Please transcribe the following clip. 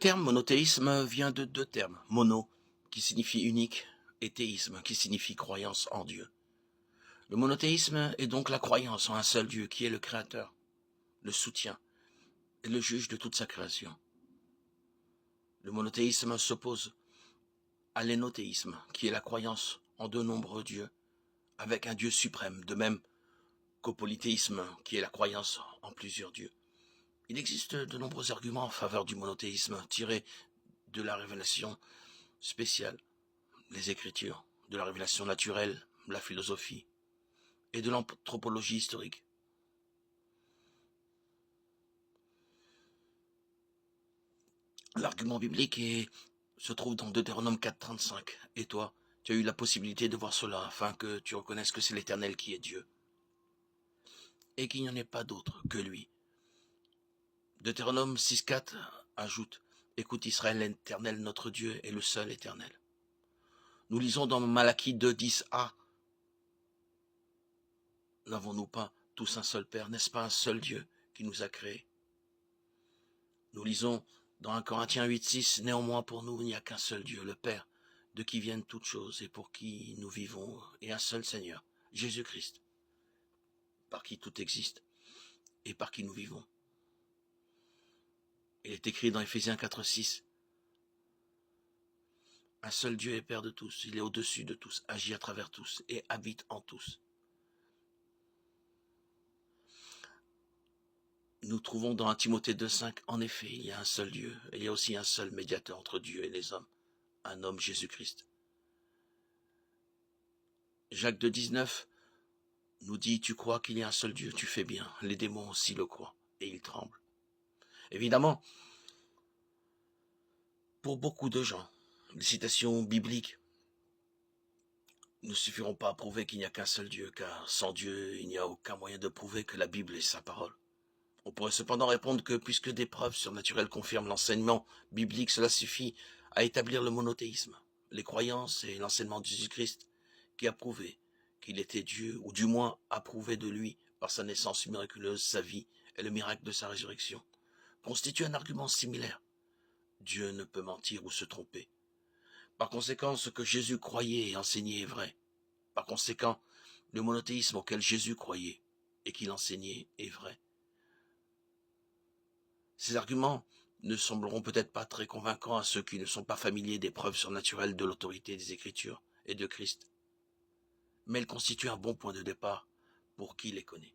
terme monothéisme vient de deux termes. Mono, qui signifie unique, et théisme, qui signifie croyance en Dieu. Le monothéisme est donc la croyance en un seul Dieu qui est le Créateur, le soutien et le juge de toute sa création. Le monothéisme s'oppose à l'énothéisme, qui est la croyance en de nombreux dieux, avec un Dieu suprême, de même qu'au polythéisme, qui est la croyance en plusieurs dieux. Il existe de nombreux arguments en faveur du monothéisme, tirés de la révélation spéciale, les Écritures, de la révélation naturelle, la philosophie et de l'anthropologie historique. L'argument biblique se trouve dans Deutéronome 4.35. Et toi, tu as eu la possibilité de voir cela afin que tu reconnaisses que c'est l'Éternel qui est Dieu et qu'il n'y en ait pas d'autre que lui. Deutéronome 6.4 ajoute: écoute Israël, l'Éternel notre Dieu est le seul éternel. Nous lisons dans Malachie 2.10a: n'avons-nous pas tous un seul Père? N'est-ce pas un seul Dieu qui nous a créés? Nous lisons dans 1 Corinthiens 8.6: néanmoins pour nous il n'y a qu'un seul Dieu, le Père, de qui viennent toutes choses et pour qui nous vivons, et un seul Seigneur, Jésus-Christ, par qui tout existe et par qui nous vivons. Il est écrit dans Éphésiens 4.6: un seul Dieu est Père de tous, il est au-dessus de tous, agit à travers tous et habite en tous. Nous trouvons dans 1 Timothée 2.5: en effet, il y a un seul Dieu, et il y a aussi un seul médiateur entre Dieu et les hommes, un homme, Jésus-Christ. Jacques 2.19 nous dit: tu crois qu'il y a un seul Dieu, tu fais bien, les démons aussi le croient, et ils tremblent. Évidemment, pour beaucoup de gens, les citations bibliques ne suffiront pas à prouver qu'il n'y a qu'un seul Dieu, car sans Dieu, il n'y a aucun moyen de prouver que la Bible est sa parole. On pourrait cependant répondre que puisque des preuves surnaturelles confirment l'enseignement biblique, cela suffit à établir le monothéisme, les croyances et l'enseignement de Jésus-Christ, qui a prouvé qu'il était Dieu, ou du moins a prouvé de lui par sa naissance miraculeuse, sa vie et le miracle de sa résurrection, constitue un argument similaire. Dieu ne peut mentir ou se tromper. Par conséquent, ce que Jésus croyait et enseignait est vrai. Par conséquent, le monothéisme auquel Jésus croyait et qu'il enseignait est vrai. Ces arguments ne sembleront peut-être pas très convaincants à ceux qui ne sont pas familiers des preuves surnaturelles de l'autorité des Écritures et de Christ, mais elles constituent un bon point de départ pour qui les connaît.